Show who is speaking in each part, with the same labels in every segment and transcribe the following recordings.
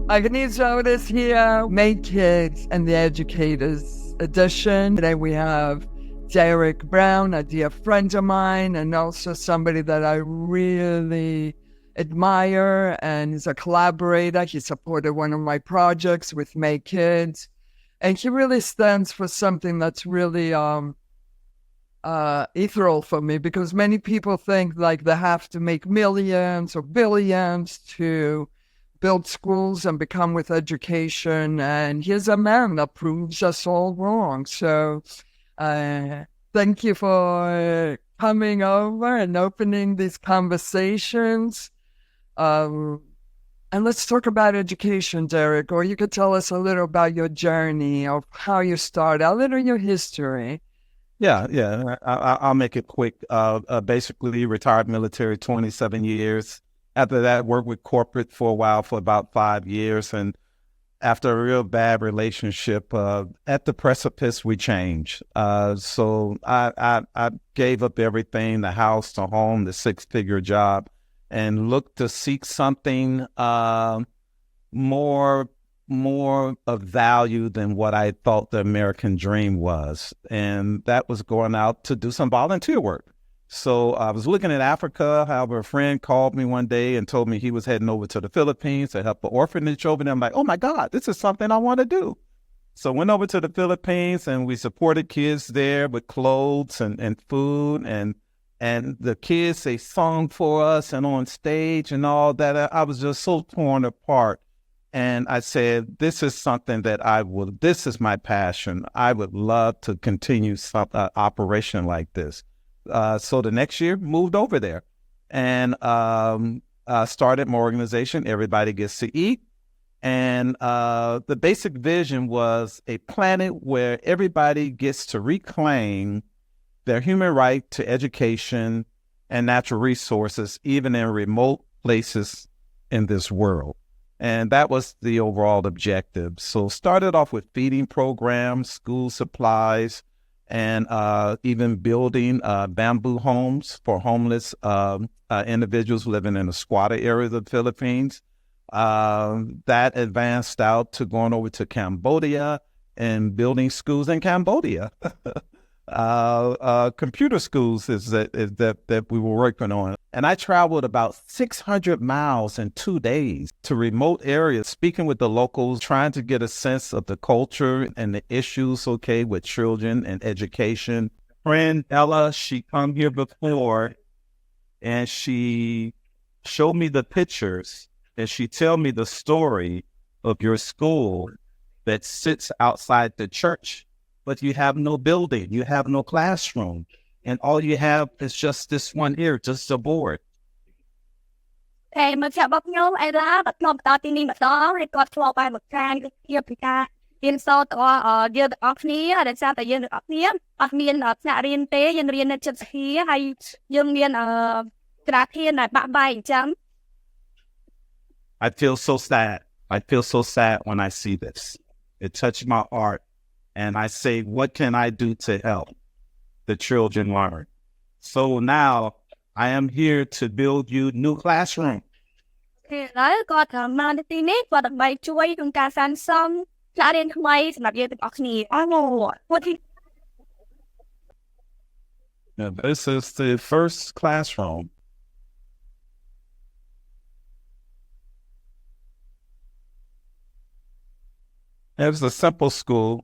Speaker 1: Agni Zotis here, Make Kids and the Educators edition. Today we have Derrick Brown, a dear friend of mine, and also somebody that I really admire, and is a collaborator. He supported one of my projects with Make Kids, and he really stands for something that's really ethereal for me, because many people think like they have to make millions or billions to build schools and become with education, and here's a man that proves us all wrong. So thank you for coming over and opening these conversations. And let's talk about education, Derrick, or you could tell us a little about your journey of how you started, a little your history.
Speaker 2: Yeah. I'll make it quick. Basically, retired military, 27 years. After that, worked with corporate for a while, for about 5 years. And after a real bad relationship, at the precipice, we changed. So I gave up everything, the house, the home, the 6-figure job, and looked to seek something more of value than what I thought the American dream was. And that was going out to do some volunteer work. So I was looking at Africa. However, a friend called me one day and told me he was heading over to the Philippines to help an orphanage over there. I'm like, oh my God, this is something I want to do. So went over to the Philippines, and we supported kids there with clothes and food, and the kids, they sung for us and on stage and all that. I was just so torn apart. And I said, this is something that this is my passion. I would love to continue some operation like this. So the next year, moved over there and started my organization, Everybody Gets to Eat. And the basic vision was a planet where everybody gets to reclaim their human right to education and natural resources, even in remote places in this world. And that was the overall objective. So started off with feeding programs, school supplies, and even building bamboo homes for homeless individuals living in the squatter areas of the Philippines. That advanced out to going over to Cambodia and building schools in Cambodia. Computer schools is that we were working on. And I traveled about 600 miles in 2 days to remote areas, speaking with the locals, trying to get a sense of the culture and the issues, with children and education. Friend Ella, she come here before, and she showed me the pictures, and she tell me the story of your school that sits outside the church, but you have no building, you have no classroom, and all you have is just this one here, just a board.
Speaker 3: Mình chào bác nhóm ai đó bắt nhóm tao tin mà đó hay có cho bài một trang kia thì ta yên sau tao giờ Agni để sao tại giờ Agni ở nhà riêng tế dân riêng ở chân khí hay dân riêng ở trà thiên là bạn bài chấm.
Speaker 2: I feel so sad. I feel so sad when I see this. It touched my heart. And I say, what can I do to help the children learn? So now I am here to build you new classroom.
Speaker 3: Thì đấy có mà tin ấy và đặc biệt chui trong cả san xong ra đến mai là giờ được Agni.
Speaker 2: This is the first classroom. It was a simple school.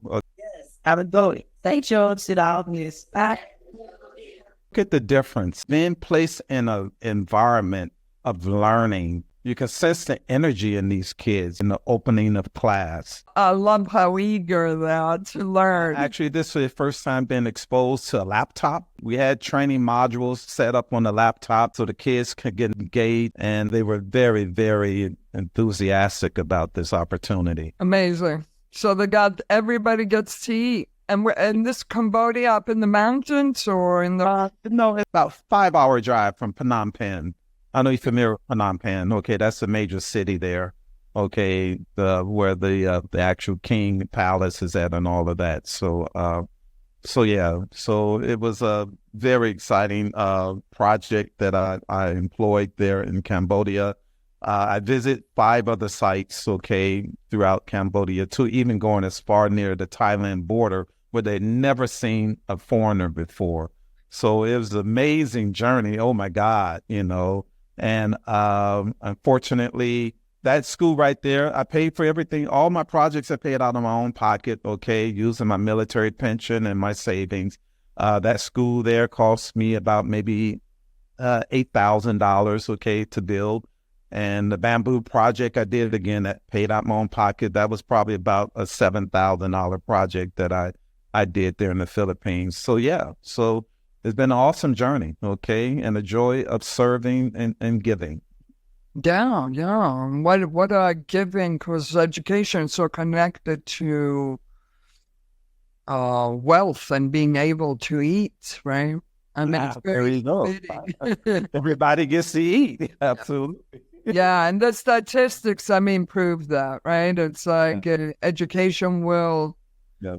Speaker 4: Have it going. Thank you. Sit down. Yes.
Speaker 2: Look at the difference. Being placed in an environment of learning, you can sense the energy in these kids in the opening of class.
Speaker 1: I love how eager they are to learn.
Speaker 2: Actually, this was the first time being exposed to a laptop. We had training modules set up on the laptop so the kids could get engaged, and they were very, very enthusiastic about this opportunity.
Speaker 1: Amazing. So everybody gets to eat. And we're in this Cambodia up in the mountains or in the...
Speaker 2: No, it's about a 5-hour drive from Phnom Penh. I know you're familiar with Phnom Penh. Okay, that's a major city there. Okay, where the actual king palace is at and all of that. So it was a very exciting project that I employed there in Cambodia. I visit 5 other sites, okay, throughout Cambodia, to even going as far near the Thailand border where they'd never seen a foreigner before. So it was an amazing journey. Oh my God, and unfortunately, that school right there, I paid for everything. All my projects I paid out of my own pocket, okay, using my military pension and my savings. That school there cost me about maybe $8,000, okay, to build. And the bamboo project I did, again, that paid out my own pocket. That was probably about a $7,000 project that I did there in the Philippines. So yeah, so it's been an awesome journey, okay, and the joy of serving and giving.
Speaker 1: Yeah, yeah. What giving, because education is so connected to wealth and being able to eat, right? I mean, it's
Speaker 2: There
Speaker 1: very
Speaker 2: you go.
Speaker 1: fitting.
Speaker 2: Everybody gets to eat. Absolutely.
Speaker 1: Yeah, and the statistics, I mean, prove that, right? It's like education will.
Speaker 2: Yeah.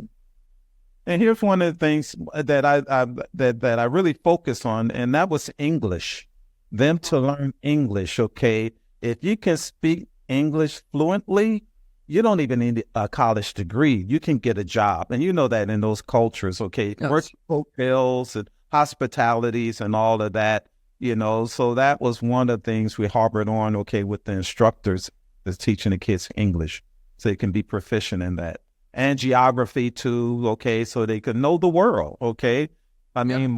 Speaker 2: And here's one of the things that I really focus on, and that was English. Them to learn English, okay? If you can speak English fluently, you don't even need a college degree. You can get a job. And you know that in those cultures, okay?
Speaker 1: Yes.
Speaker 2: Work hotels and hospitalities and all of that, So that was one of the things we harbored on, okay, with the instructors that's teaching the kids English so they can be proficient in that. And geography too, okay, so they can know the world, okay? I mean,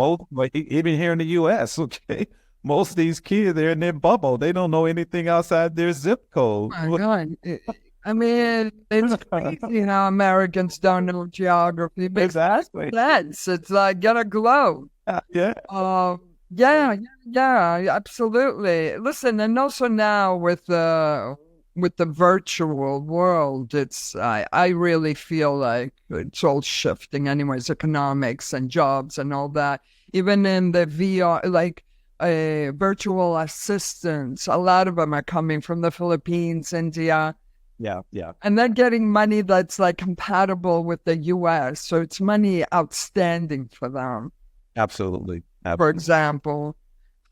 Speaker 2: even here in the U.S., okay, most of these kids, they're in their bubble. They don't know anything outside their zip code.
Speaker 1: Oh my God. I mean, it's crazy how Americans don't know geography. It makes
Speaker 2: Exactly.
Speaker 1: sense. It's like, get a globe.
Speaker 2: Yeah.
Speaker 1: Yeah, absolutely. Listen, and also now with the virtual world, I really feel like it's all shifting anyways, economics and jobs and all that. Even in the VR, like virtual assistants, a lot of them are coming from the Philippines, India.
Speaker 2: Yeah.
Speaker 1: And they're getting money that's like compatible with the US. So it's money outstanding for them.
Speaker 2: Absolutely.
Speaker 1: For example,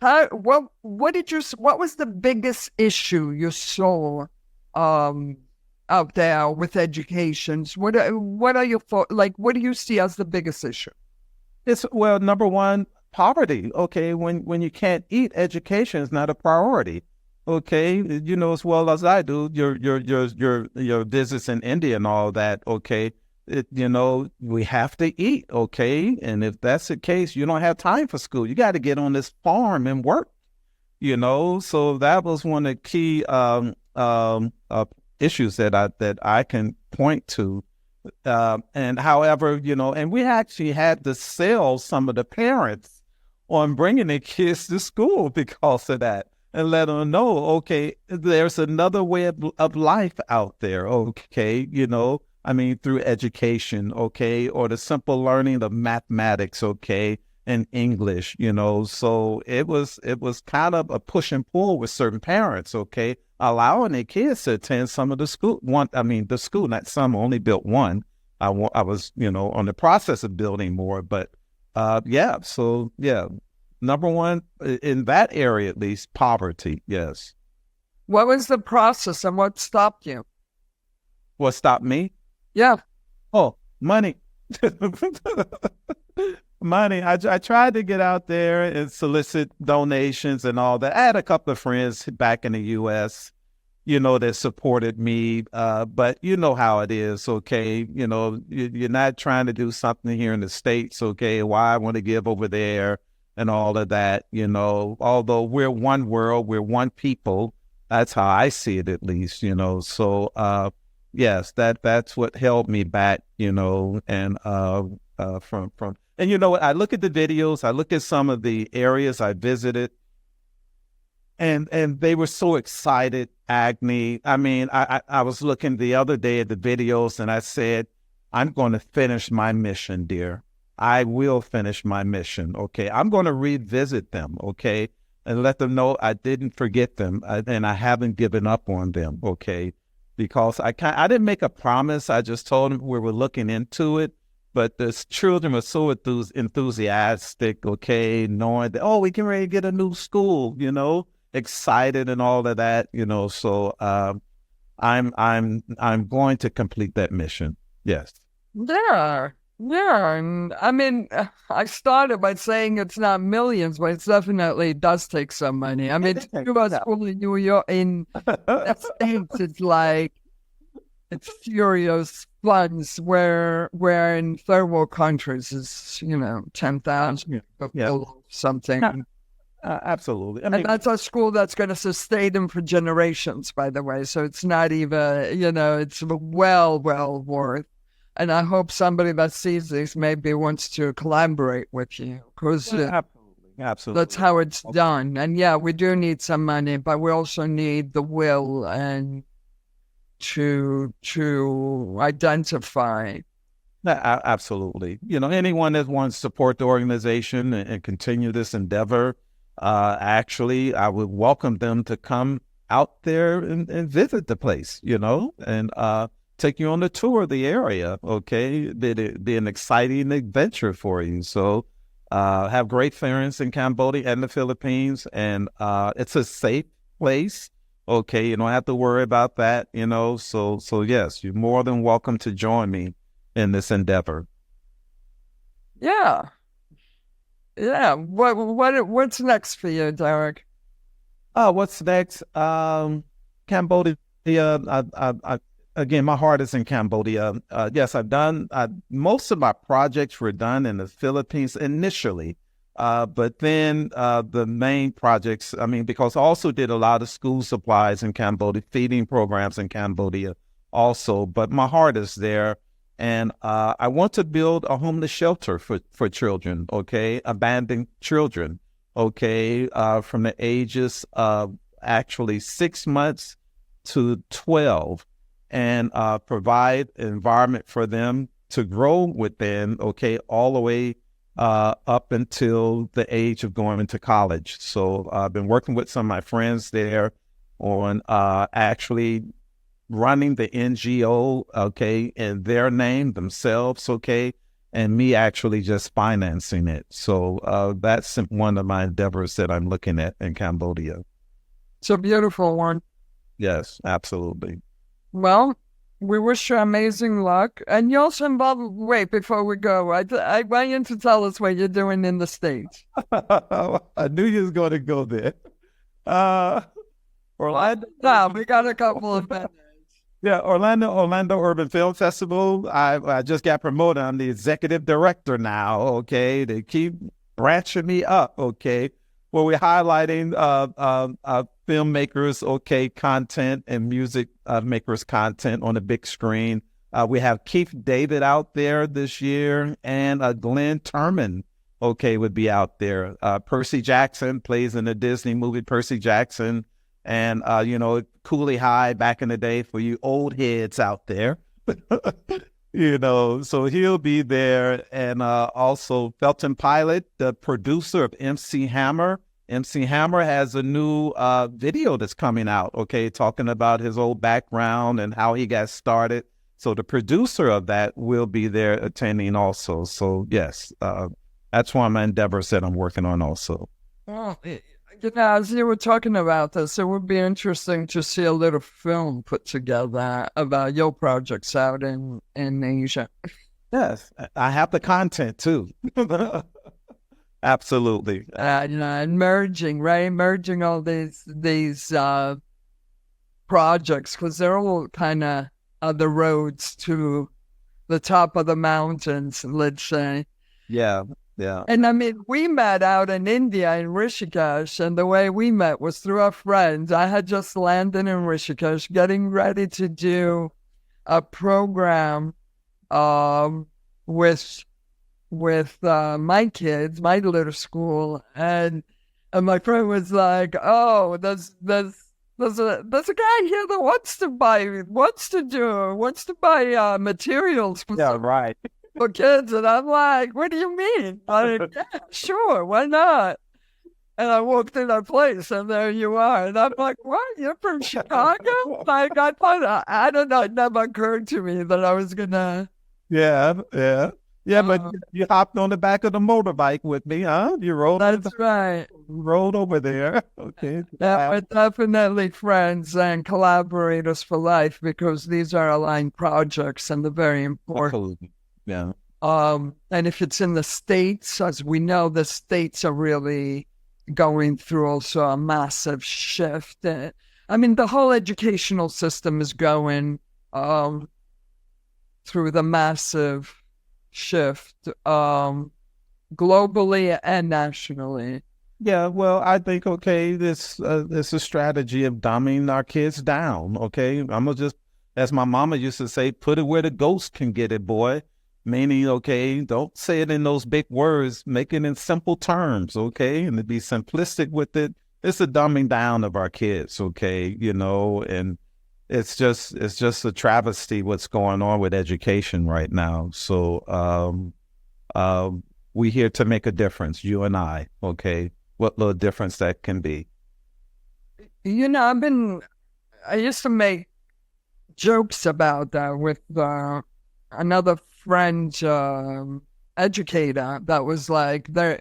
Speaker 1: what was the biggest issue you saw out there with education? What are your what do you see as the biggest issue?
Speaker 2: Well, number one, poverty. Okay, when you can't eat, education is not a priority. Okay, you know as well as I do your visits in India and all that. Okay, we have to eat. Okay, and if that's the case, you don't have time for school. You got to get on this farm and work. So that was one of the key issues that I can point to. And however, and we actually had to sell some of the parents on bringing their kids to school because of that. And let them know, okay, there's another way of life out there, okay, through education, okay, or the simple learning of mathematics, okay, and English, so it was kind of a push and pull with certain parents, okay, allowing their kids to attend some of the school, the school, not some, only built one. I was, on the process of building more, but number one, in that area at least, poverty, yes.
Speaker 1: What was the process and what stopped you?
Speaker 2: What stopped me?
Speaker 1: Yeah.
Speaker 2: Oh, money. Money. I tried to get out there and solicit donations and all that. I had a couple of friends back in the U.S., that supported me. But you know how it is, okay? You're not trying to do something here in the States, okay? Why I want to give over there and all of that, although we're one world, we're one people. That's how I see it, at least, So, yes, that's what held me back, and and I look at the videos, I look at some of the areas I visited, and they were so excited, Agni. I mean, I was looking the other day at the videos, and I said, I'm going to finish my mission, dear. I will finish my mission, okay? I'm going to revisit them, okay? And let them know I didn't forget them, and I haven't given up on them, okay? Because I didn't make a promise. I just told them we were looking into it. But the children were so enthusiastic, okay, knowing that, we can ready to get a new school, excited and all of that, so I'm going to complete that mission. Yes.
Speaker 1: Yeah. Yeah. And I mean, I started by saying it's not millions, but it definitely does take some money. I mean, to do a school in New York, in the States, it's like, it's serious funds where in third world countries is, 10,000 something.
Speaker 2: Absolutely.
Speaker 1: And that's a school that's going to sustain them for generations, by the way. So it's not even, it's well worth. And I hope somebody that sees this maybe wants to collaborate with you, because
Speaker 2: absolutely,
Speaker 1: that's how it's done. And yeah, we do need some money, but we also need the will and to identify.
Speaker 2: Absolutely. Anyone that wants to support the organization and continue this endeavor, actually, I would welcome them to come out there and visit the place, and take you on the tour of the area. Okay, it'd be an exciting adventure for you. So, have great friends in Cambodia and the Philippines, and it's a safe place. Okay, you don't have to worry about that. So yes, you're more than welcome to join me in this endeavor.
Speaker 1: Yeah. What's next for you, Derrick?
Speaker 2: What's next? Cambodia. Again, my heart is in Cambodia. Yes, I've done most of my projects were done in the Philippines initially, but then the main projects. I mean, because I also did a lot of school supplies in Cambodia, feeding programs in Cambodia, also. But my heart is there. And I want to build a homeless shelter for children, okay, abandoned children, okay, from the ages of actually 6 months to 12, and provide an environment for them to grow within, okay, all the way up until the age of going into college. So I've been working with some of my friends there on actually running the NGO, okay, in their name themselves, okay, and me actually just financing it. So that's one of my endeavors that I'm looking at in Cambodia.
Speaker 1: It's a beautiful one.
Speaker 2: Yes, absolutely.
Speaker 1: Well, we wish you amazing luck. And you're also involved, wait, before we go, I want you to tell us what you're doing in the States.
Speaker 2: I knew you was going to go there. Orlando.
Speaker 1: No, we got a couple of minutes.
Speaker 2: Yeah, Orlando Urban Film Festival. I just got promoted. I'm the executive director now. Okay, they keep branching me up. Okay, well, we're highlighting filmmakers, okay, content and music makers' content on the big screen. We have Keith David out there this year, and Glenn Turman, okay, would be out there. Percy Jackson plays in the Disney movie Percy Jackson. And, Cooley High back in the day for you old heads out there, so he'll be there. And also Felton Pilot, the producer of MC Hammer. MC Hammer has a new video that's coming out, okay, talking about his old background and how he got started. So the producer of that will be there attending also. So, yes, that's one of my endeavors that I'm working on also.
Speaker 1: Oh, as you were talking about this, it would be interesting to see a little film put together about your projects out in Asia.
Speaker 2: Yes, I have the content too. Absolutely.
Speaker 1: And merging all these projects, because they're all kind of the roads to the top of the mountains, let's say.
Speaker 2: Yeah. Yeah.
Speaker 1: And I mean, we met out in India in Rishikesh, and the way we met was through a friend. I had just landed in Rishikesh, getting ready to do a program with my kids, my little school, and my friend was like, "Oh, there's a guy here that wants to buy materials for
Speaker 2: right.
Speaker 1: for kids," and I'm like, "What do you mean?" Like, yeah, sure, why not? And I walked in that place, and there you are, and I'm like, "What? You're from Chicago?" Like, I don't know, it never occurred to me that I was gonna.
Speaker 2: Yeah. Yeah, but you hopped on the back of the motorbike with me, huh? You
Speaker 1: That's right.
Speaker 2: rode over there. Okay.
Speaker 1: Yeah, we're definitely friends and collaborators for life because these are aligned projects and they're very important.
Speaker 2: Absolutely. Yeah.
Speaker 1: And if it's in the States, as we know, the States are really going through also a massive shift. I mean, the whole educational system is going through the massive shift globally and nationally.
Speaker 2: Yeah, well, I think, okay, this is a strategy of dumbing our kids down, okay? I'm gonna just, as my mama used to say, put it where the ghost can get it, boy. Meaning, okay, don't say it in those big words, make it in simple terms, okay? And to be simplistic with it, it's a dumbing down of our kids, okay? And it's just a travesty what's going on with education right now. So we here to make a difference, you and I, okay? What little difference that can be.
Speaker 1: I used to make jokes about that with another friend, educator, that was like the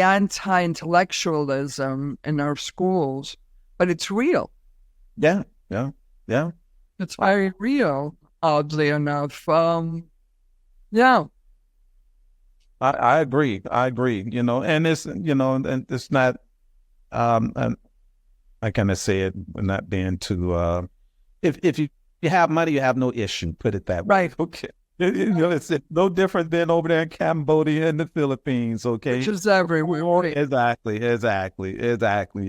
Speaker 1: anti-intellectualism in our schools, but it's real.
Speaker 2: Yeah.
Speaker 1: It's very real, oddly enough. Yeah.
Speaker 2: I agree. And it's, and it's not, and I kind of say it, not being too, if you have money, you have no issue, put it that way.
Speaker 1: Right.
Speaker 2: Okay. It's no different than over there in Cambodia and the Philippines, okay?
Speaker 1: Which is everywhere.
Speaker 2: Exactly. You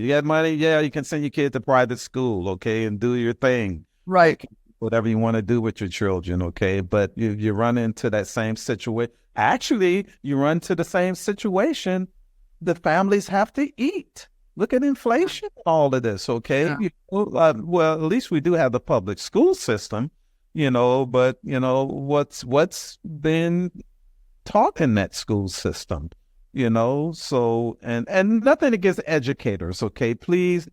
Speaker 2: got money, yeah, you can send your kid to private school, okay, and do your thing.
Speaker 1: Right.
Speaker 2: Whatever you want to do with your children, okay? But you run into that same situation. Actually, you run to the same situation. The families have to eat. Look at inflation and all of this, okay?
Speaker 1: Yeah.
Speaker 2: Well, at least we do have the public school system, but what's been taught in that school system, so and nothing against educators, okay? Please,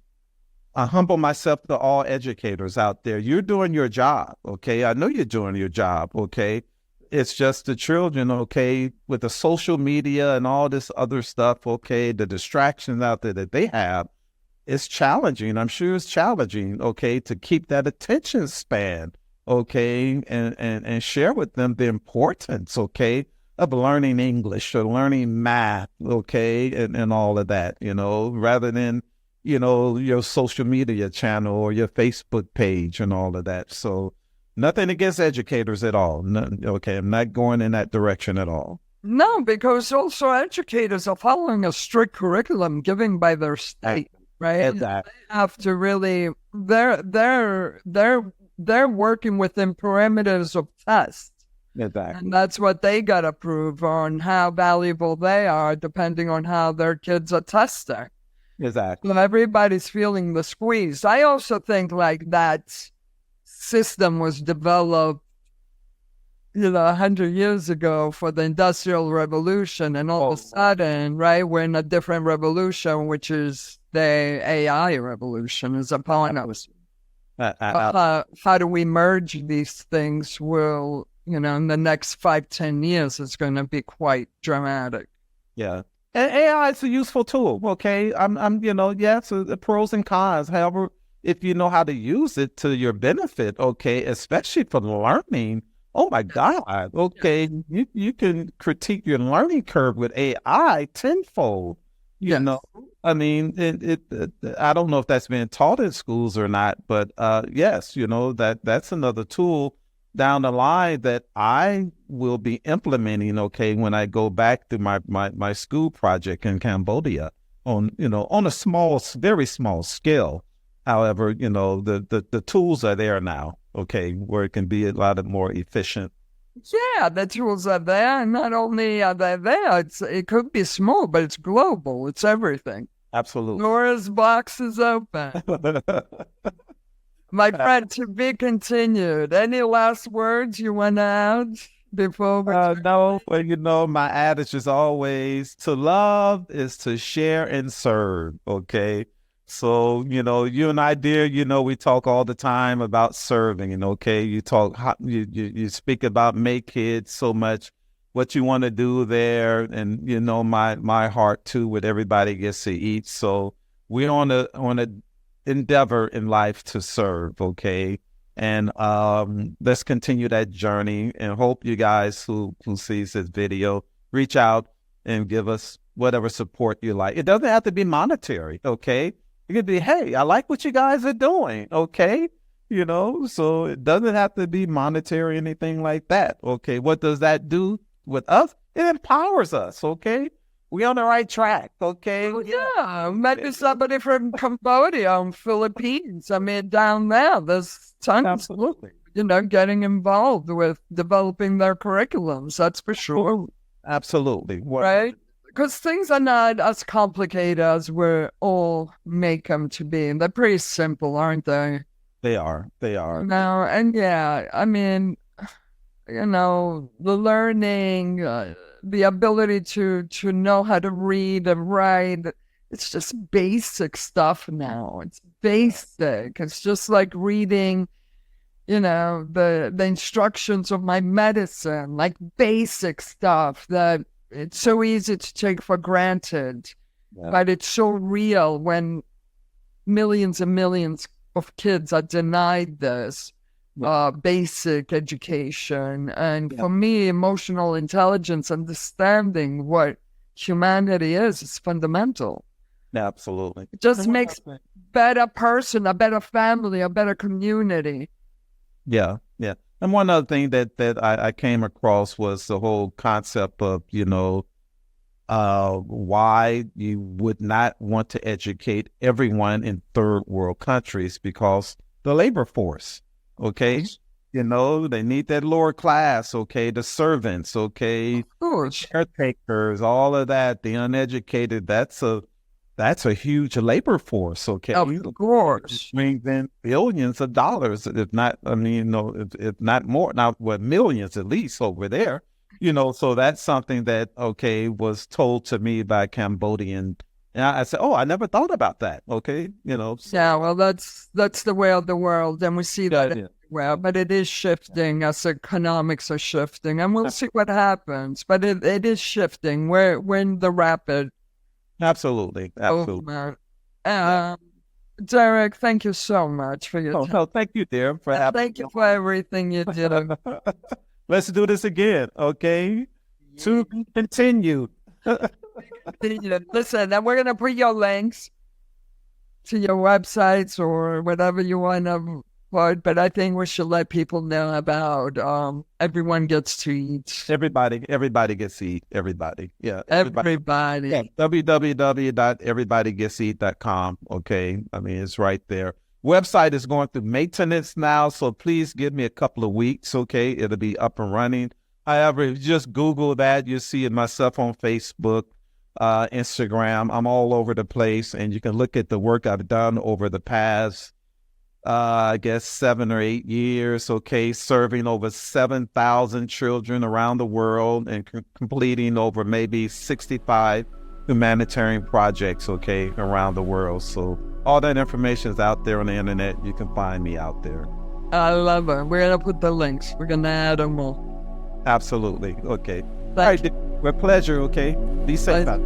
Speaker 2: I humble myself to all educators out there. You're doing your job, okay? I know you're doing your job, okay? It's just the children, okay, with the social media and all this other stuff, okay, the distractions out there that they have, it's challenging. I'm sure it's challenging, okay, to keep that attention span, okay, and share with them the importance, okay, of learning English or learning math, okay, and all of that, rather than, your social media channel or your Facebook page and all of that. So nothing against educators at all. Okay, I'm not going in that direction at all.
Speaker 1: No, because also educators are following a strict curriculum given by their state, right?
Speaker 2: Exactly.
Speaker 1: They have to really, they're working within parameters of tests.
Speaker 2: Exactly.
Speaker 1: And that's what they got to prove on how valuable they are, depending on how their kids are testing.
Speaker 2: Exactly.
Speaker 1: So everybody's feeling the squeeze. I also think like that system was developed, 100 years ago for the Industrial Revolution, and all of a sudden, right, we're in a different revolution, which is the AI revolution, is upon us. How do we merge these things will, in the next 5-10 years, it's going to be quite dramatic.
Speaker 2: Yeah. And AI is a useful tool, okay? Yes, the pros and cons. However, if you know how to use it to your benefit, okay, especially for learning, oh my God, okay, you can critique your learning curve with AI tenfold. I mean, I don't know if that's being taught in schools or not, but yes, that's another tool down the line that I will be implementing, okay, when I go back to my school project in Cambodia on a small, very small scale. However, the tools are there now, okay, where it can be a lot more efficient.
Speaker 1: Yeah, the tools are there. And not only are they there, it could be small, but it's global. It's everything.
Speaker 2: Absolutely.
Speaker 1: Pandora's box is open. My friend, to be continued. Any last words you want to add before we
Speaker 2: No, well, my adage is always to love is to share and serve, okay? So, you and I, dear, we talk all the time about serving, okay? You talk, you speak about make kids so much. what you want to do there. And, you know, my heart too, with everybody gets to eat. So we're on a endeavor in life to serve. Okay. And let's continue that journey, and hope you guys who sees this video reach out and give us whatever support you like. It doesn't have to be monetary, okay? It could be, hey, I like what you guys are doing, okay? You know, so it doesn't have to be monetary, anything like that, okay? What does that do with us? It empowers us, okay? We on the right track, okay?
Speaker 1: Yeah, maybe somebody from Cambodia and Philippines. I mean, down there, there's tons,
Speaker 2: Absolutely.
Speaker 1: you know, getting involved with developing their curriculums. That's for sure.
Speaker 2: Absolutely.
Speaker 1: Right? Because things are not as complicated as we all make them to be. They're pretty simple, aren't they?
Speaker 2: They are.
Speaker 1: No, and yeah, I mean, you know, the learning, the ability to know how to read and write, it's just basic stuff now. It's basic. It's just like reading, you know, the instructions of my medicine, like basic stuff that it's so easy to take for granted.
Speaker 2: Yeah.
Speaker 1: But it's so real when millions and millions of kids are denied this basic education. And for me, emotional intelligence, understanding what humanity is fundamental.
Speaker 2: Absolutely.
Speaker 1: It just makes a better person, a better family, a better community.
Speaker 2: Yeah. And one other thing that I came across was the whole concept of, you know, why you would not want to educate everyone in third world countries, because the labor force, okay, you know, they need that lower class, okay, the servants, okay,
Speaker 1: Of course.
Speaker 2: caretakers, all of that, the uneducated, that's a huge labor force, okay?
Speaker 1: Of course.
Speaker 2: Brings in billions of dollars, if not, I mean, you know, if not more, now, what, millions at least over there, you know, so that's something that, okay, was told to me by a Cambodian. And I said, oh, I never thought about that, okay, you know. So,
Speaker 1: Yeah, well, that's the way of the world, and we see that everywhere, but it is shifting as economics are shifting, and we'll see what happens, but it is shifting. We're in the rapid
Speaker 2: Absolutely.
Speaker 1: movement. Derrick, thank you so much for your time.
Speaker 2: No, thank you, dear, for having
Speaker 1: Thank you for everything you did.
Speaker 2: Let's do this again, okay? To be continued.
Speaker 1: Listen, and we're going to put your links to your websites or whatever you want to put, but I think we should let people know about Everyone Gets to Eat.
Speaker 2: Everybody gets to eat. Everybody. Yeah.
Speaker 1: Everybody.
Speaker 2: Yeah. www.everybodygetseat.com. Okay. I mean, it's right there. Website is going through maintenance now, so please give me a couple of weeks. Okay. It'll be up and running. However, if you just Google that, you'll see it myself on Facebook, Instagram. I'm all over the place, and you can look at the work I've done over the past, I guess 7 or 8 years, okay, serving over 7,000 children around the world and completing over maybe 65 humanitarian projects, okay, around the world. So all that information is out there on the internet. You can find me out there.
Speaker 1: I love it. We're going to put the links. We're going to add them all.
Speaker 2: Absolutely. Okay. All right. With pleasure, okay? Be safe.
Speaker 1: Bye.